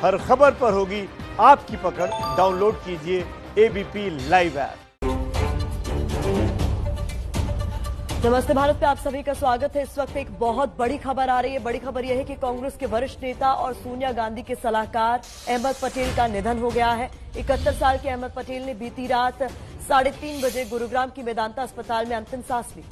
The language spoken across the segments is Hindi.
हर खबर पर होगी आपकी पकड़। डाउनलोड कीजिए एबीपी लाइव ऐप। नमस्ते भारत पे आप सभी का स्वागत है। इस वक्त एक बहुत बड़ी खबर आ रही है। बड़ी खबर यह है कि कांग्रेस के वरिष्ठ नेता और सोनिया गांधी के सलाहकार अहमद पटेल का निधन हो गया है। 71 साल के अहमद पटेल ने बीती रात 3:30 बजे गुरुग्राम की मेदांता अस्पताल में अंतिम सांस ली।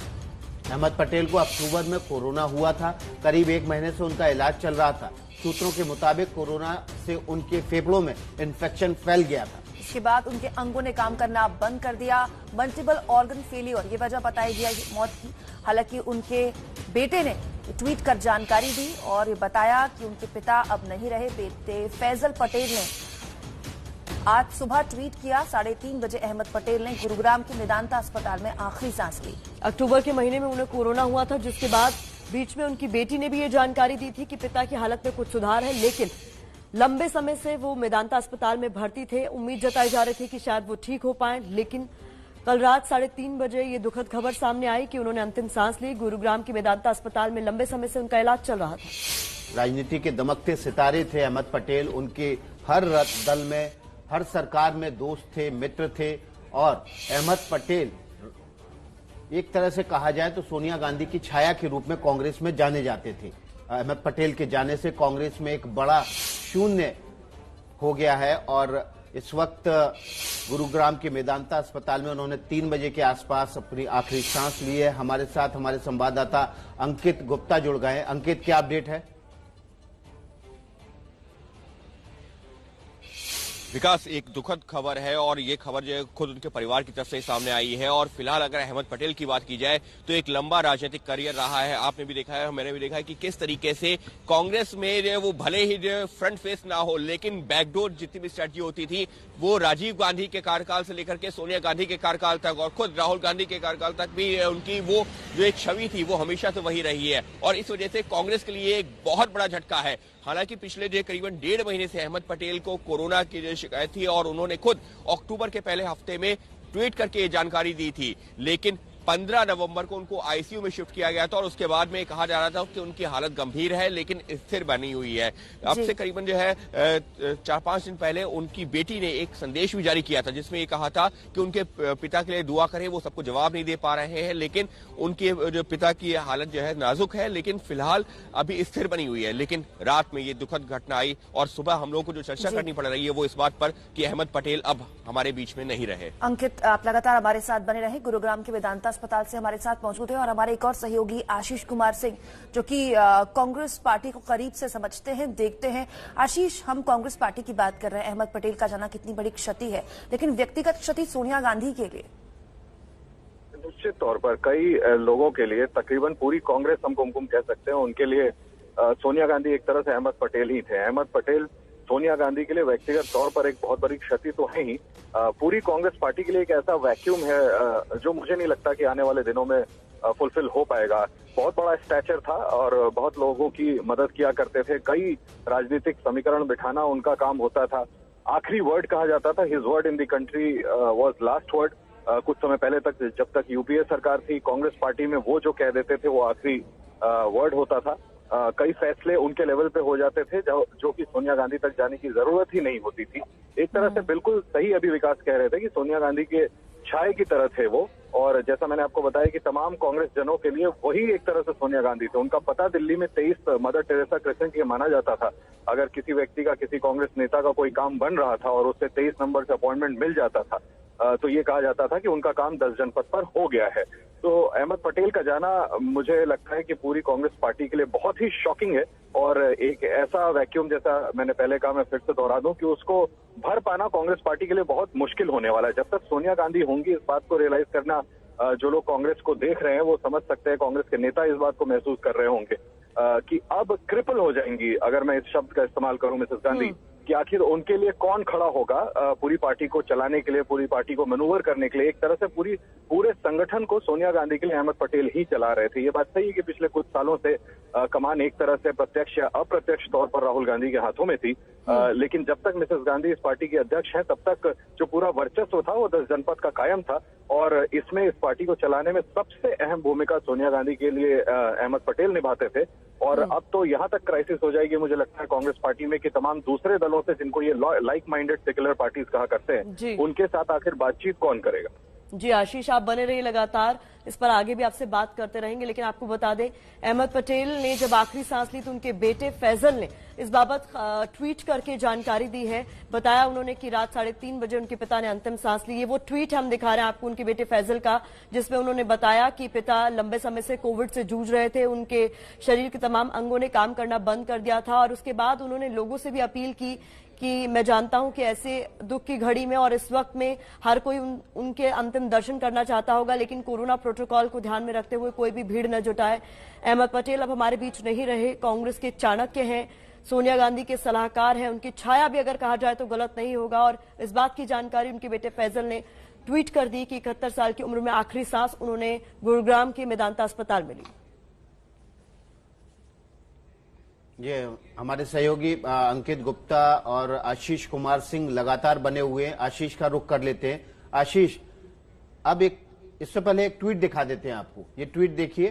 अहमद पटेल को अक्टूबर में कोरोना हुआ था। करीब 1 महीने से उनका इलाज चल रहा था। सूत्रों के मुताबिक कोरोना से उनके फेफड़ों में इन्फेक्शन फैल गया था। इसके बाद उनके अंगों ने काम करना बंद कर दिया। मल्टीपल ऑर्गन फेलियर ये वजह बताई गई मौत की। हालांकि उनके बेटे ने ट्वीट कर जानकारी दी और ये बताया कि उनके पिता अब नहीं रहे। बेटे फैजल पटेल ने आज सुबह ट्वीट किया। 3:30 बजे अहमद पटेल ने गुरुग्राम के मेदांता अस्पताल में आखिरी सांस ली। अक्टूबर के महीने में उन्हें कोरोना हुआ था, जिसके बाद बीच में उनकी बेटी ने भी ये जानकारी दी थी कि पिता की हालत में कुछ सुधार है, लेकिन लंबे समय से वो मेदांता अस्पताल में भर्ती थे। उम्मीद जताई जा रही थी कि शायद वो ठीक हो पाए, लेकिन कल रात 3:30 बजे ये दुखद खबर सामने आई कि उन्होंने अंतिम सांस ली। गुरुग्राम के मेदांता अस्पताल में लंबे समय से उनका इलाज चल रहा था। राजनीति के दमकते सितारे थे अहमद पटेल। उनके हर दल में, हर सरकार में दोस्त थे, मित्र थे। और अहमद पटेल एक तरह से कहा जाए तो सोनिया गांधी की छाया के रूप में कांग्रेस में जाने जाते थे। अहमद पटेल के जाने से कांग्रेस में एक बड़ा शून्य हो गया है और इस वक्त गुरुग्राम के मेदांता अस्पताल में उन्होंने 3 बजे के आसपास अपनी आखिरी सांस ली है। हमारे साथ हमारे संवाददाता अंकित गुप्ता जुड़ गए हैं। अंकित, क्या अपडेट है? विकास, एक दुखद खबर है और ये खबर जो है खुद उनके परिवार की तरफ से सामने आई है। और फिलहाल अगर अहमद पटेल की बात की जाए तो एक लंबा राजनीतिक करियर रहा है। आपने भी देखा है, मैंने भी देखा है कि किस तरीके से कांग्रेस में वो भले ही फ्रंट फेस ना हो, लेकिन बैकडोर जितनी भी स्ट्रेटजी होती थी वो राजीव गांधी के कार्यकाल से लेकर के सोनिया गांधी के कार्यकाल तक और खुद राहुल गांधी के कार्यकाल तक भी उनकी वो जो एक छवि थी वो हमेशा से वही रही है। और इस वजह से कांग्रेस के लिए एक बहुत बड़ा झटका है। हालांकि पिछले जो करीबन 1.5 महीने से अहमद पटेल को कोरोना की जो शिकायत थी और उन्होंने खुद अक्टूबर के पहले हफ्ते में ट्वीट करके ये जानकारी दी थी, लेकिन 15 नवंबर को उनको आईसीयू में शिफ्ट किया गया था और उसके बाद में कहा जा रहा था कि उनकी हालत गंभीर है लेकिन स्थिर बनी हुई है। अब से करीबन जो है 4-5 दिन पहले उनकी बेटी ने एक संदेश भी जारी किया था जिसमें ये कहा था कि उनके पिता के लिए दुआ करें। वो सबको जवाब नहीं दे पा रहे हैं, लेकिन उनके जो पिता की हालत जो है नाजुक है, लेकिन फिलहाल अभी स्थिर बनी हुई है। लेकिन रात में ये दुखद घटना आई और सुबह हम लोगों को जो चर्चा करनी पड़ रही है वो इस बात पर कि अहमद पटेल अब हमारे बीच में नहीं रहे। अंकित, आप लगातार हमारे साथ बने रहे। गुरुग्राम के वेदांता अस्पताल से हमारे साथ मौजूद है और हमारे एक और सहयोगी आशीष कुमार सिंह, जो कि कांग्रेस पार्टी को करीब से समझते हैं, देखते हैं। आशीष, हम कांग्रेस पार्टी की बात कर रहे हैं। अहमद पटेल का जाना कितनी बड़ी क्षति है, लेकिन व्यक्तिगत क्षति सोनिया गांधी के लिए निश्चित तौर पर कई लोगों के लिए, तकरीबन पूरी कांग्रेस हम कह सकते हैं, उनके लिए सोनिया गांधी एक तरह से अहमद पटेल ही थे। अहमद पटेल सोनिया गांधी के लिए व्यक्तिगत तौर पर एक बहुत बड़ी क्षति तो है ही, पूरी कांग्रेस पार्टी के लिए एक ऐसा वैक्यूम है जो मुझे नहीं लगता कि आने वाले दिनों में फुलफिल हो पाएगा। बहुत बड़ा स्टैचर था और बहुत लोगों की मदद किया करते थे। कई राजनीतिक समीकरण बिठाना उनका काम होता था। आखिरी वर्ड कहा जाता था, his word in the country was last word. कुछ समय पहले तक, जब तक यूपीए सरकार थी, कांग्रेस पार्टी में वो जो कह देते थे वो आखिरी वर्ड होता था। कई फैसले उनके लेवल पे हो जाते थे जो कि सोनिया गांधी तक जाने की जरूरत ही नहीं होती थी। एक तरह से बिल्कुल सही अभी विकास कह रहे थे कि सोनिया गांधी के छाये की तरह थे वो। और जैसा मैंने आपको बताया कि तमाम कांग्रेस जनों के लिए वही एक तरह से सोनिया गांधी थे। उनका पता दिल्ली में 23 मदर टेरेसा क्रेसेंट ये माना जाता था। अगर किसी व्यक्ति का, किसी कांग्रेस नेता का कोई काम बन रहा था और उससे 23 नंबर से अपॉइंटमेंट मिल जाता था तो ये कहा जाता था कि उनका काम 10 जनपद पर हो गया है। तो अहमद पटेल का जाना मुझे लगता है कि पूरी कांग्रेस पार्टी के लिए बहुत ही शॉकिंग है और एक ऐसा वैक्यूम, जैसा मैंने पहले कहा, मैं फिर से दोहरा दूं कि उसको भर पाना कांग्रेस पार्टी के लिए बहुत मुश्किल होने वाला है। जब तक सोनिया गांधी होंगी, इस बात को रियलाइज करना जो लोग कांग्रेस को देख रहे हैं वो समझ सकते हैं, कांग्रेस के नेता इस बात को महसूस कर रहे होंगे कि अब क्रिपल हो जाएंगी, अगर मैं इस शब्द का इस्तेमाल करूं, मिसेस गांधी, कि आखिर उनके लिए कौन खड़ा होगा पूरी पार्टी को चलाने के लिए, पूरी पार्टी को मैनूवर करने के लिए। एक तरह से पूरे संगठन को सोनिया गांधी के लिए अहमद पटेल ही चला रहे थे। ये बात सही है कि पिछले कुछ सालों से कमान एक तरह से प्रत्यक्ष या अप्रत्यक्ष तौर पर राहुल गांधी के हाथों में थी, लेकिन जब तक मिसेस गांधी इस पार्टी की अध्यक्ष हैं तब तक जो पूरा वर्चस्व था वो 10 जनपद का कायम था और इसमें इस पार्टी को चलाने में सबसे अहम भूमिका सोनिया गांधी के लिए अहमद पटेल निभाते थे। और अब तो यहाँ तक क्राइसिस हो जाएगी मुझे लगता है कांग्रेस पार्टी में कि तमाम दूसरे दलों से जिनको ये लाइक माइंडेड सेक्युलर पार्टीज कहा करते हैं उनके साथ आखिर बातचीत कौन करेगा। जी आशीष, आप बने रहिए लगातार, इस पर आगे भी आपसे बात करते रहेंगे। लेकिन आपको बता दें, अहमद पटेल ने जब आखिरी सांस ली तो उनके बेटे फैजल ने इस बाबत ट्वीट करके जानकारी दी है। बताया उन्होंने कि रात 3:30 बजे उनके पिता ने अंतिम सांस ली। ये वो ट्वीट हम दिखा रहे हैं आपको उनके बेटे फैजल का, जिसमें उन्होंने बताया कि पिता लंबे समय से कोविड से जूझ रहे थे, उनके शरीर के तमाम अंगों ने काम करना बंद कर दिया था। और उसके बाद उन्होंने लोगों से भी अपील की कि मैं जानता हूं कि ऐसे दुख की घड़ी में और इस वक्त में हर कोई उनके अंतिम दर्शन करना चाहता होगा, लेकिन कोरोना प्रोटोकॉल को ध्यान में रखते हुए कोई भी भीड़ न जुटाए। अहमद पटेल अब हमारे बीच नहीं रहे, कांग्रेस के चाणक्य हैं, सोनिया गांधी के सलाहकार हैं, उनकी छाया भी अगर कहा जाए तो गलत नहीं होगा। और इस बात की जानकारी उनके बेटे फैजल ने ट्वीट कर दी कि 71 साल की उम्र में आखिरी सांस उन्होंने गुरुग्राम के मेदांता अस्पताल में ली। ये हमारे सहयोगी अंकित गुप्ता और आशीष कुमार सिंह लगातार बने हुए हैं। आशीष का रुख कर लेते हैं। आशीष, अब इससे पहले एक ट्वीट दिखा देते हैं आपको। ये ट्वीट देखिए,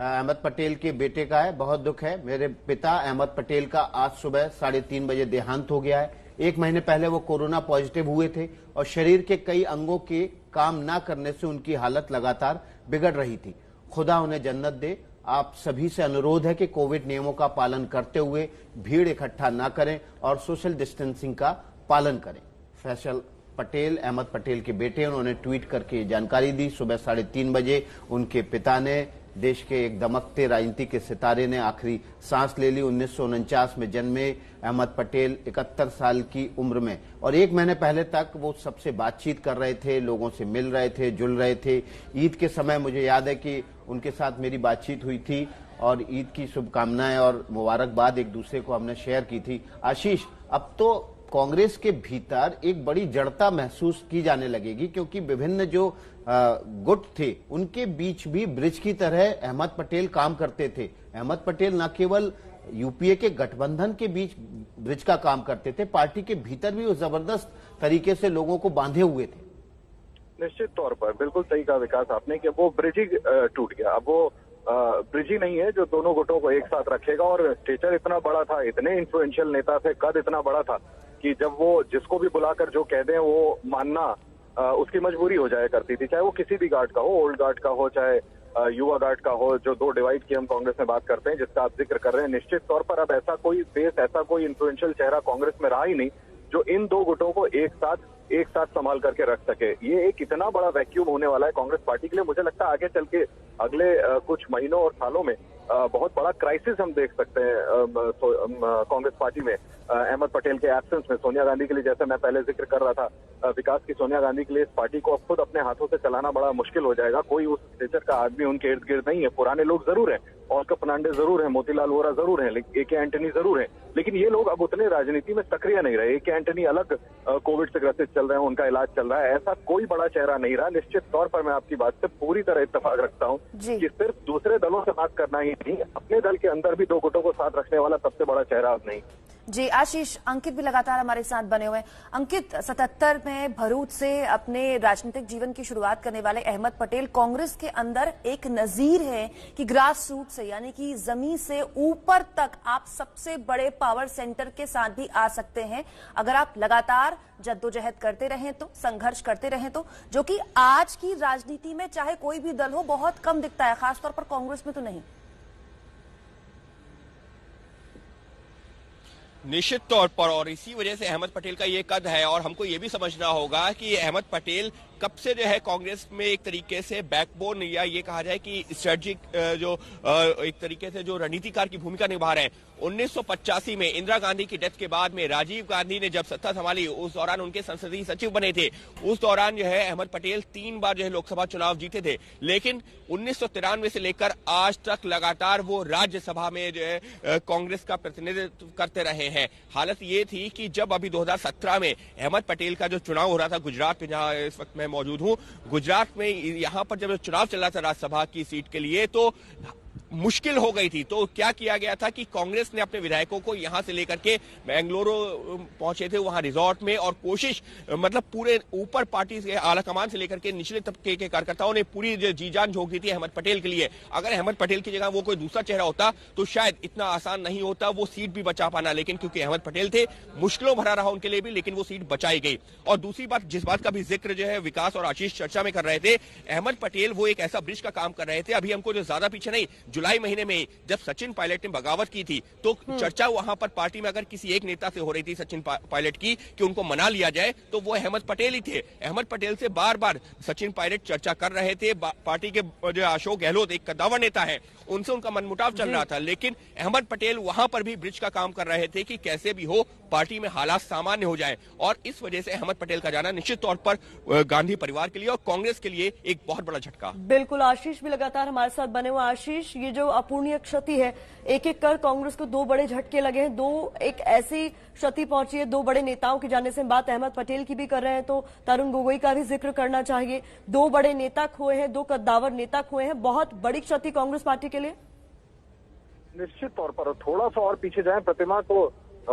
अहमद पटेल के बेटे का है। बहुत दुख है, मेरे पिता अहमद पटेल का आज सुबह 3:30 बजे देहांत हो गया है। 1 महीने पहले वो कोरोना पॉजिटिव हुए थे और शरीर के कई अंगों के काम न करने से उनकी हालत लगातार बिगड़ रही थी। खुदा उन्हें जन्नत दे। आप सभी से अनुरोध है कि कोविड नियमों का पालन करते हुए भीड़ इकट्ठा न करें और सोशल डिस्टेंसिंग का पालन करें। फैसल पटेल अहमद पटेल के बेटे, उन्होंने ट्वीट करके जानकारी दी। सुबह 3:30 बजे उनके पिता ने, देश के एक दमकते राजनीति के सितारे ने आखिरी सांस ले ली। 1949 में जन्मे अहमद पटेल 71 साल की उम्र में, और 1 महीने पहले तक वो सबसे बातचीत कर रहे थे, लोगों से मिल रहे थे, जुल रहे थे। ईद के समय मुझे याद है कि उनके साथ मेरी बातचीत हुई थी और ईद की शुभकामनाएं और मुबारकबाद एक दूसरे को हमने शेयर की थी। आशीष, अब तो कांग्रेस के भीतर एक बड़ी जड़ता महसूस की जाने लगेगी, क्योंकि विभिन्न जो गुट थे उनके बीच भी ब्रिज की तरह अहमद पटेल काम करते थे। अहमद पटेल न केवल यूपीए के गठबंधन के बीच ब्रिज का काम करते थे, पार्टी के भीतर भी वो जबरदस्त तरीके से लोगों को बांधे हुए थे। निश्चित तौर पर बिल्कुल सही कहा विकास आपने कि वो ब्रिज ही टूट गया। अब वो ब्रिज ही नहीं है जो दोनों गुटों को एक साथ रखेगा। और स्टेचर इतना बड़ा था, इतने इन्फ्लुएंशियल नेता थे, कद इतना बड़ा था कि जब वो जिसको भी बुलाकर जो कह दें वो मानना उसकी मजबूरी हो जाया करती थी, चाहे वो किसी भी गार्ड का हो, ओल्ड गार्ड का हो, चाहे युवा गार्ड का हो। जो 2 डिवाइड की हम कांग्रेस में बात करते हैं, जिसका आप जिक्र कर रहे हैं, निश्चित तौर पर अब ऐसा कोई फेस, ऐसा कोई इन्फ्लुएंशियल चेहरा कांग्रेस में रहा ही नहीं जो इन 2 गुटों को एक साथ संभाल करके रख सके। ये एक इतना बड़ा वैक्यूम होने वाला है कांग्रेस पार्टी के लिए। मुझे लगता है आगे चल के अगले कुछ महीनों और सालों में बहुत बड़ा क्राइसिस हम देख सकते हैं कांग्रेस पार्टी में अहमद पटेल के एब्सेंस में। सोनिया गांधी के लिए, जैसे मैं पहले जिक्र कर रहा था विकास की, सोनिया गांधी के लिए इस पार्टी को अब खुद अपने हाथों से चलाना बड़ा मुश्किल हो जाएगा। कोई उस स्टेचर का आदमी उनके इर्द गिर्द नहीं है। पुराने लोग जरूर हैं, ऑस्कर फर्नांडिस जरूर है, मोतीलाल वोरा जरूर है, AK एंटनी जरूर है, लेकिन ये लोग अब उतने राजनीति में सक्रिय नहीं रहे। AK एंटनी अलग कोविड से ग्रसित चल रहे हैं, उनका इलाज चल रहा है। ऐसा कोई बड़ा चेहरा नहीं रहा। निश्चित तौर पर मैं आपकी बात से पूरी तरह इत्तेफाक रखता हूँ कि सिर्फ दूसरे दलों से बात करना ही नहीं, अपने दल के अंदर भी 2 गुटों को साथ रखने वाला सबसे बड़ा चेहरा अब नहीं। जी आशीष, अंकित भी लगातार हमारे साथ बने हुए हैं। अंकित, 77 में भरूच से अपने राजनीतिक जीवन की शुरुआत करने वाले अहमद पटेल कांग्रेस के अंदर एक नजीर है कि ग्रास रूट से, यानी कि जमीन से ऊपर तक आप सबसे बड़े पावर सेंटर के साथ भी आ सकते हैं अगर आप लगातार जद्दोजहद करते रहें तो, संघर्ष करते रहें तो, जो कि आज की राजनीति में चाहे कोई भी दल हो बहुत कम दिखता है, खासतौर पर कांग्रेस में तो नहीं। निश्चित तौर पर, और इसी वजह से अहमद पटेल का ये कद है। और हमको ये भी समझना होगा कि अहमद पटेल कब से जो है कांग्रेस में एक तरीके से बैकबोन, या ये कहा जाए कि स्ट्रेटजिक जो एक तरीके से जो रणनीतिकार की भूमिका निभा रहे हैं। 1985 में इंदिरा गांधी की डेथ के बाद में राजीव गांधी ने जब सत्ता संभाली, उस दौरान उनके संसदीय सचिव बने थे। उस दौरान जो है अहमद पटेल 3 बार जो है लोकसभा चुनाव जीते थे, लेकिन 1993 से लेकर आज तक लगातार वो राज्यसभा में जो है कांग्रेस का प्रतिनिधित्व करते रहे हैं। हालत ये थी कि जब अभी 2017 में अहमद पटेल का जो चुनाव हो रहा था गुजरात में, जहां इस वक्त मैं मौजूद हूं, गुजरात में यहां पर जब चुनाव चल रहा था राज्यसभा की सीट के लिए, तो मुश्किल हो गई थी। तो क्या किया गया था कि कांग्रेस ने अपने विधायकों को यहां से लेकर के बेंगलुरु पहुंचे थे, वहां रिजॉर्ट में, और कोशिश मतलब पूरे ऊपर पार्टी से आला कमान से लेकर के निचले तबके के कार्यकर्ताओं ने पूरी जी जान झोंक दी थी अहमद पटेल के लिए। अगर अहमद पटेल की जगह वो कोई दूसरा चेहरा होता तो शायद इतना आसान नहीं होता वो सीट भी बचा पाना, लेकिन क्योंकि अहमद पटेल थे, मुश्किलों भरा रहा उनके लिए भी, लेकिन वो सीट बचाई गई। और दूसरी बात, जिस बात का भी जिक्र जो है विकास और आशीष चर्चा में कर रहे थे, अहमद पटेल वो एक ऐसा ब्रिज का काम कर रहे थे। अभी हमको जो ज्यादा पीछे नहीं, जुलाई महीने में जब सचिन पायलट ने बगावत की थी तो चर्चा वहां पर पार्टी में अगर किसी एक नेता से हो रही थी सचिन पायलट की कि उनको मना लिया जाए, तो वो अहमद पटेल ही थे। अहमद पटेल से बार बार सचिन पायलट चर्चा कर रहे थे। पार्टी के जो अशोक गहलोत एक कद्दावर नेता है, उनसे उनका मनमुटाव चल रहा था, लेकिन अहमद पटेल वहां पर भी ब्रिज का काम कर रहे थे कि कैसे भी हो पार्टी में हालात सामान्य हो जाए। और इस वजह से अहमद पटेल का जाना निश्चित तौर पर गांधी परिवार के लिए और कांग्रेस के लिए एक बहुत बड़ा झटका। बिल्कुल, आशीष भी लगातार हमारे साथ बने हुए। आशीष, ये जो अपूर्णीय क्षति है, एक एक कर कांग्रेस को दो बड़े झटके लगे हैं, दो एक ऐसी क्षति पहुंची है दो बड़े नेताओं के जाने से। बात अहमद पटेल की भी कर रहे हैं तो तरुण गोगोई का भी जिक्र करना चाहिए। दो बड़े नेता खोए हैं, दो कद्दावर नेता खोए हैं, बहुत बड़ी क्षति कांग्रेस पार्टी के लिए। निश्चित तौर पर थोड़ा सा और पीछे जाएं प्रतिमा, तो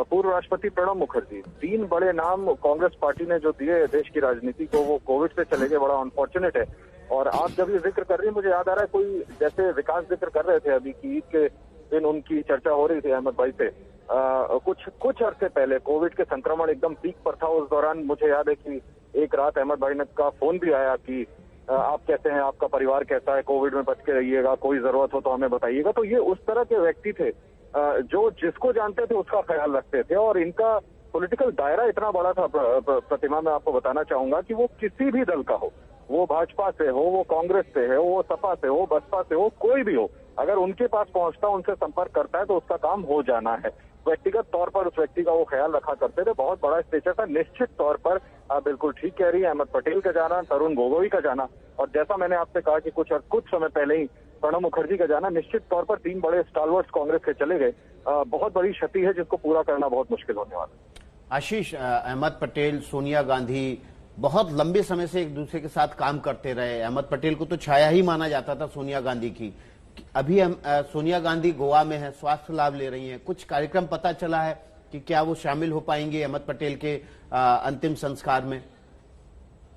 पूर्व राष्ट्रपति प्रणब मुखर्जी, 3 बड़े नाम कांग्रेस पार्टी ने जो दिए देश की राजनीति को, वो कोविड से चले गए, बड़ा अनफॉर्चुनेट है। और आप जब ये जिक्र कर रही हैं, मुझे याद आ रहा है कोई जैसे विकास जिक्र कर रहे थे अभी की ईद के दिन उनकी चर्चा हो रही थी अहमद भाई से, कुछ अरसे पहले कोविड के संक्रमण एकदम पीक पर था। उस दौरान मुझे याद है कि एक रात अहमद भाई का फोन भी आया कि आप कैसे हैं, आपका परिवार कैसा है, कोविड में बच के रहिएगा, कोई जरूरत हो तो हमें बताइएगा। तो ये उस तरह के व्यक्ति थे जो जिसको जानते थे उसका ख्याल रखते थे, और इनका पॉलिटिकल दायरा इतना बड़ा था प्रतिमा, मैं आपको बताना चाहूंगा कि वो किसी भी दल का हो, वो भाजपा से हो, वो कांग्रेस से है, वो सपा से हो, बसपा से हो, कोई भी हो, अगर उनके पास पहुंचता, उनसे संपर्क करता है तो उसका काम हो जाना है। व्यक्तिगत तौर पर उस व्यक्ति का वो ख्याल रखा करते थे, बहुत बड़ा स्टेचर था। निश्चित तौर पर आप बिल्कुल ठीक कह रही है, अहमद पटेल का जाना, तरुण गोगोई का जाना, और जैसा मैंने आपसे कहा कि कुछ समय पहले ही प्रणब मुखर्जी का जाना, निश्चित तौर पर 3 बड़े स्टालवर्ड्स कांग्रेस के चले गए। बहुत बड़ी क्षति है जिसको पूरा करना बहुत मुश्किल होने वाला है। आशीष, अहमद पटेल, सोनिया गांधी बहुत लंबे समय से एक दूसरे के साथ काम करते रहे। अहमद पटेल को तो छाया ही माना जाता था सोनिया गांधी की। अभी सोनिया गांधी गोवा में है, स्वास्थ्य लाभ ले रही हैं। कुछ कार्यक्रम पता चला है कि क्या वो शामिल हो पाएंगे अहमद पटेल के अंतिम संस्कार में?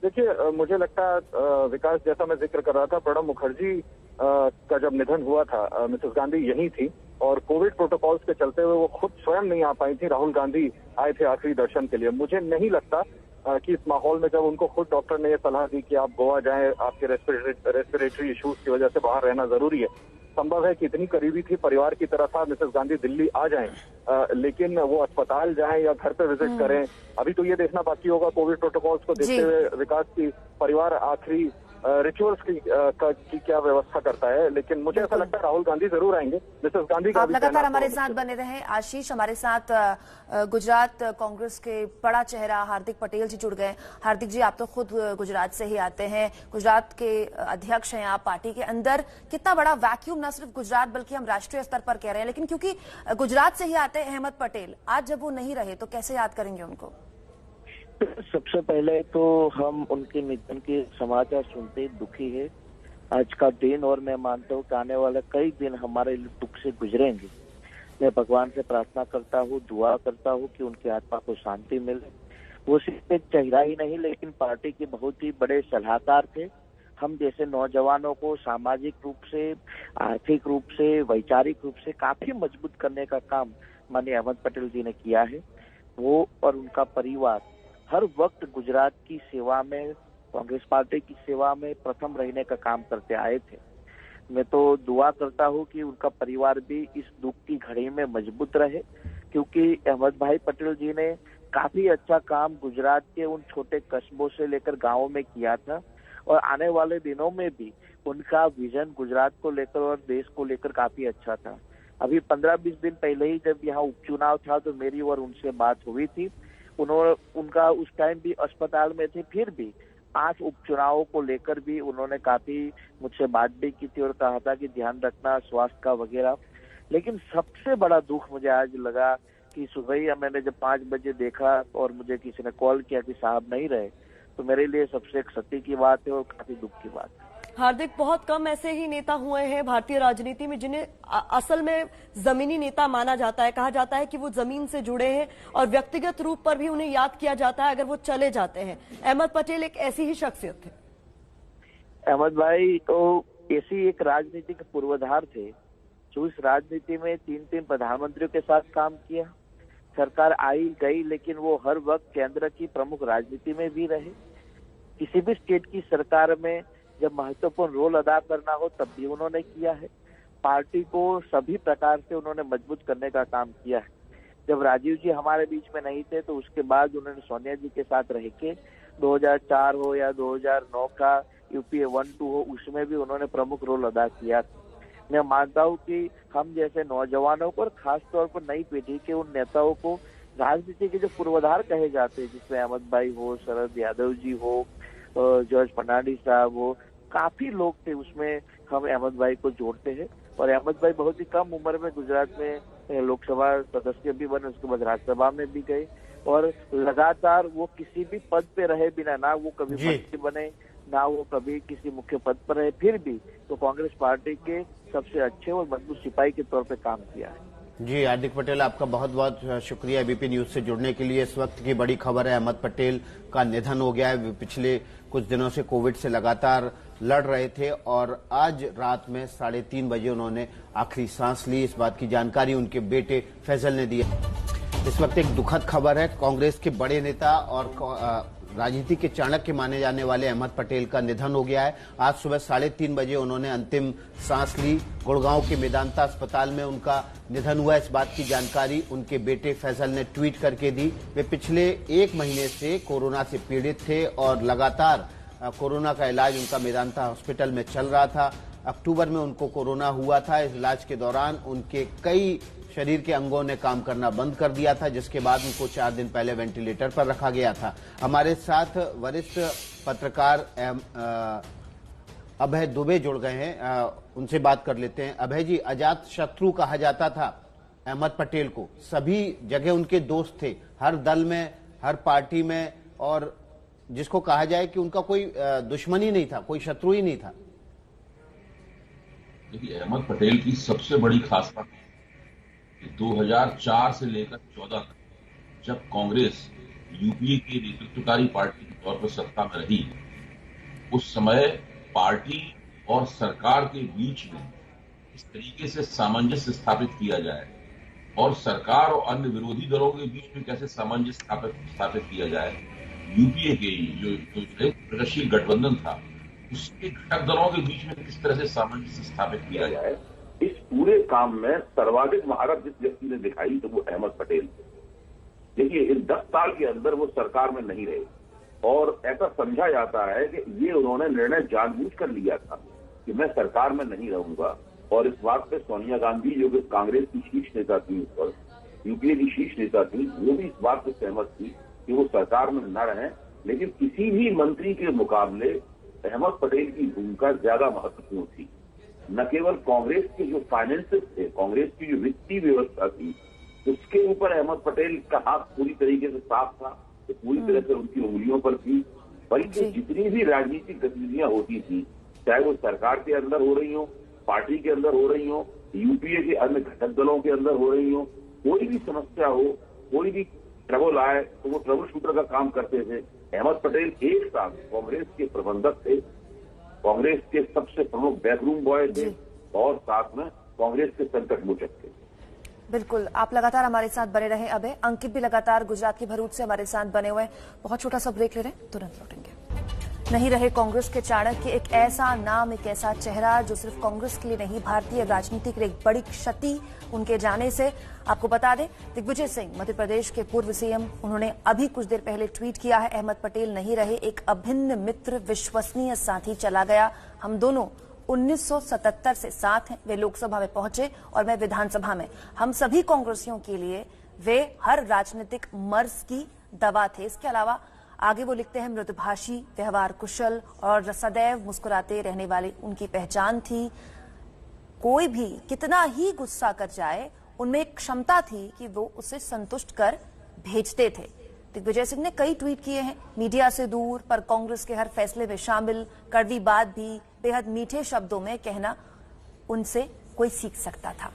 देखिए, मुझे लगता है विकास, जैसा मैं जिक्र कर रहा था, प्रणब मुखर्जी का जब निधन हुआ था, मिसेस गांधी यहीं थी और कोविड प्रोटोकॉल्स के चलते हुए वो खुद स्वयं नहीं आ पाई थी। राहुल गांधी आए थे आखिरी दर्शन के लिए। मुझे नहीं लगता कि इस माहौल में जब उनको खुद डॉक्टर ने ये सलाह दी कि आप गोवा जाएं, आपके रेस्पिरेटरी इश्यूज की वजह से बाहर रहना जरूरी है, संभव है कि इतनी करीबी थी परिवार की तरफ था मिसेस गांधी दिल्ली आ जाएं, लेकिन वो अस्पताल जाएं या घर पे विजिट करें, अभी तो ये देखना बाकी होगा कोविड प्रोटोकॉल्स को देखते हुए विकास की परिवार आखिरी रिचुअल्स की क्या व्यवस्था करता है। लेकिन मुझे ऐसा लगता है राहुल गांधी जरूर आएंगे। मिसेस गांधी का आप लगातार हमारे साथ बने रहे। आशीष, हमारे साथ गुजरात कांग्रेस के बड़ा चेहरा हार्दिक पटेल जी जुड़ गए। हार्दिक जी, आप तो खुद गुजरात से ही आते हैं, गुजरात के अध्यक्ष हैं आप पार्टी के अंदर। कितना बड़ा वैक्यूम, न सिर्फ गुजरात बल्कि हम राष्ट्रीय स्तर पर कह रहे हैं, लेकिन क्योंकि गुजरात से ही आते हैं अहमद पटेल, आज जब वो नहीं रहे तो कैसे याद करेंगे उनको? सबसे पहले तो हम उनके निधन के समाचार सुनते दुखी है। आज का दिन, और मैं मानता हूँ कि आने वाले कई दिन हमारे दुख से गुजरेंगे। मैं भगवान से प्रार्थना करता हूँ, दुआ करता हूँ कि उनकी आत्मा को शांति मिले। वो सिर्फ एक चेहरा ही नहीं, लेकिन पार्टी के बहुत ही बड़े सलाहकार थे। हम जैसे नौजवानों को सामाजिक रूप से, आर्थिक रूप से, वैचारिक रूप से काफी मजबूत करने का काम माननीय अहमद पटेल जी ने किया है। वो और उनका परिवार हर वक्त गुजरात की सेवा में, कांग्रेस पार्टी की सेवा में प्रथम रहने का काम करते आए थे। मैं तो दुआ करता हूं कि उनका परिवार भी इस दुख की घड़ी में मजबूत रहे, क्योंकि अहमद भाई पटेल जी ने काफी अच्छा काम गुजरात के उन छोटे कस्बों से लेकर गांवों में किया था, और आने वाले दिनों में भी उनका विजन गुजरात को लेकर और देश को लेकर काफी अच्छा था। अभी 15-20 दिन पहले ही जब यहाँ उपचुनाव था तो मेरी और उनसे बात हुई थी। उनका उस टाइम भी अस्पताल में थे, फिर भी 5 उपचुनावों को लेकर भी उन्होंने काफी मुझसे बात भी की थी और कहा था कि ध्यान रखना स्वास्थ्य का वगैरह। लेकिन सबसे बड़ा दुख मुझे आज लगा कि सुबह ही मैंने जब 5 बजे देखा और मुझे किसी ने कॉल किया कि साहब नहीं रहे, तो मेरे लिए सबसे क्षति की बात है और काफी दुख की बात है। हार्दिक, बहुत कम ऐसे ही नेता हुए हैं भारतीय राजनीति में जिन्हें असल में जमीनी नेता माना जाता है। कहा जाता है कि वो जमीन से जुड़े हैं और व्यक्तिगत रूप पर भी उन्हें याद किया जाता है अगर वो चले जाते हैं। अहमद पटेल एक ऐसी ही शख्सियत थे। अहमद भाई तो ऐसी एक राजनीति के पूर्वाधार थे जो इस राजनीति में 3 प्रधानमंत्रियों के साथ काम किया। सरकार आई गई, लेकिन वो हर वक्त केंद्र की प्रमुख राजनीति में भी रहे। किसी भी स्टेट की सरकार में जब महत्वपूर्ण रोल अदा करना हो तब भी उन्होंने किया है। पार्टी को सभी प्रकार से उन्होंने मजबूत करने का काम किया है। जब राजीव जी हमारे बीच में नहीं थे तो उसके बाद उन्होंने सोनिया जी के साथ रह के 2004 हो या 2009 का यूपीए 1-2 हो, उसमें भी उन्होंने प्रमुख रोल अदा किया। मैं मानता हूँ कि हम जैसे नौजवानों को और खास तौर पर नई पीढ़ी के उन नेताओं को राजनीति के जो पूर्वाधार कहे जाते हैं, जिसमें अहमद भाई हो, शरद यादव जी हो, जॉर्ज फर्नांडिस साहब हो, काफी लोग थे उसमें, हम अहमद भाई को जोड़ते हैं। और अहमद भाई बहुत ही कम उम्र में गुजरात में लोकसभा सदस्य भी बने, उसके बाद राज्यसभा में भी गए और लगातार वो किसी भी पद पे रहे बिना, ना वो कभी मंत्री बने ना वो कभी किसी मुख्य पद पर रहे, फिर भी तो कांग्रेस पार्टी के सबसे अच्छे और मजबूत सिपाही के तौर पे काम किया है। जी हार्दिक पटेल, आपका बहुत बहुत शुक्रिया एबीपी न्यूज से जुड़ने के लिए। इस वक्त की बड़ी खबर है, अहमद पटेल का निधन हो गया है। पिछले कुछ दिनों से कोविड से लगातार लड़ रहे थे और आज रात में 3:30 बजे उन्होंने आखिरी सांस ली। इस बात की जानकारी उनके बेटे फैजल ने दी। इस वक्त एक दुखद खबर है, कांग्रेस के बड़े नेता और राजनीति के चाणक्य माने जाने वाले अहमद पटेल का निधन हो गया है। आज सुबह 3:30 बजे उन्होंने अंतिम सांस ली। गुड़गांव के मेदांता अस्पताल में उनका निधन हुआ। इस बात की जानकारी उनके बेटे फैजल ने ट्वीट करके दी। वे पिछले 1 महीने से कोरोना से पीड़ित थे और लगातार कोरोना का इलाज उनका मेदांता हॉस्पिटल में चल रहा था। अक्टूबर में उनको कोरोना हुआ था। इस इलाज के दौरान उनके कई शरीर के अंगों ने काम करना बंद कर दिया था, जिसके बाद उनको 4 दिन पहले वेंटिलेटर पर रखा गया था। हमारे साथ वरिष्ठ पत्रकार अभय दुबे जुड़ गए हैं, उनसे बात कर लेते हैं। अभय जी, अजात शत्रु कहा जाता था अहमद पटेल को, सभी जगह उनके दोस्त थे, हर दल में, हर पार्टी में, और जिसको कहा जाए कि उनका कोई दुश्मन ही नहीं था, कोई शत्रु ही नहीं था। देखिए, अहमद पटेल की सबसे बड़ी खास बात 2004 से लेकर 14 तक जब कांग्रेस यूपीए की नेतृत्वकारी पार्टी के तौर पर सत्ता में रही, उस समय पार्टी और सरकार के बीच में इस तरीके से सामंजस्य स्थापित किया जाए और सरकार और अन्य विरोधी दलों के बीच में कैसे सामंजस्य स्थापित किया जाए, यूपीए के जो प्रगतिशील गठबंधन था उसके घटक दलों के बीच में किस तरह से सामंजस्य स्थापित किया जाए, इस पूरे काम में सर्वाधिक महारत जिस व्यक्ति ने दिखाई तो वो अहमद पटेल। देखिए, इन 10 साल के अंदर वो सरकार में नहीं रहे और ऐसा समझा जाता है कि ये उन्होंने निर्णय जानबूझ कर लिया था कि मैं सरकार में नहीं रहूंगा। और इस बात पे सोनिया गांधी, जो कि कांग्रेस की शीर्ष नेता थी, उस पर यूपीए की शीर्ष नेता थी, वो भी इस बात से सहमत थी कि वो सरकार में न रहें। लेकिन किसी भी मंत्री के मुकाबले अहमद पटेल की भूमिका ज्यादा महत्वपूर्ण थी। न केवल कांग्रेस के जो फाइनेंसेस थे, कांग्रेस की जो वित्तीय व्यवस्था थी, उसके ऊपर अहमद पटेल का हाथ पूरी तरीके से साफ था, तो पूरी तरह से उनकी उंगलियों पर थी। बल्कि जितनी भी राजनीतिक गतिविधियां होती थी, चाहे वो सरकार के अंदर हो रही हो, पार्टी के अंदर हो रही हो, यूपीए के अन्य घटक दलों के अंदर हो रही हो, कोई भी समस्या हो, कोई भी ट्रबल आए तो वो ट्रबल शूटर का काम करते थे। अहमद पटेल एक साथ कांग्रेस के प्रबंधक थे, कांग्रेस के सबसे प्रमुख बैकरूम बॉय थे और साथ में कांग्रेस के संकट मोचक थे। बिल्कुल, आप लगातार हमारे साथ बने रहे। अभय, अंकित भी लगातार गुजरात की भरूच से हमारे साथ बने हुए हैं। बहुत छोटा सा ब्रेक ले रहे हैं, तुरंत लौटेंगे। नहीं रहे कांग्रेस के चाणक्य, एक ऐसा नाम, एक ऐसा चेहरा जो सिर्फ कांग्रेस के लिए नहीं, भारतीय राजनीति के लिए एक बड़ी क्षति उनके जाने से। आपको बता दें, दिग्विजय सिंह मध्य प्रदेश के पूर्व सीएम, उन्होंने अभी कुछ देर पहले ट्वीट किया है, अहमद पटेल नहीं रहे, एक अभिन्न मित्र, विश्वसनीय साथी चला गया। हम दोनों 1977 से साथ हैं। वे लोकसभा में पहुंचे और मैं विधानसभा में। हम सभी कांग्रेसियों के लिए वे हर राजनीतिक मर्ज की दवा थे। इसके अलावा आगे वो लिखते हैं, मृदुभाषी, व्यवहार कुशल और सदैव मुस्कुराते रहने वाली उनकी पहचान थी। कोई भी कितना ही गुस्सा कर जाए, उनमें एक क्षमता थी कि वो उसे संतुष्ट कर भेजते थे। दिग्विजय सिंह ने कई ट्वीट किए हैं, मीडिया से दूर पर कांग्रेस के हर फैसले में शामिल, कड़वी बात भी बेहद मीठे शब्दों में कहना उनसे कोई सीख सकता था।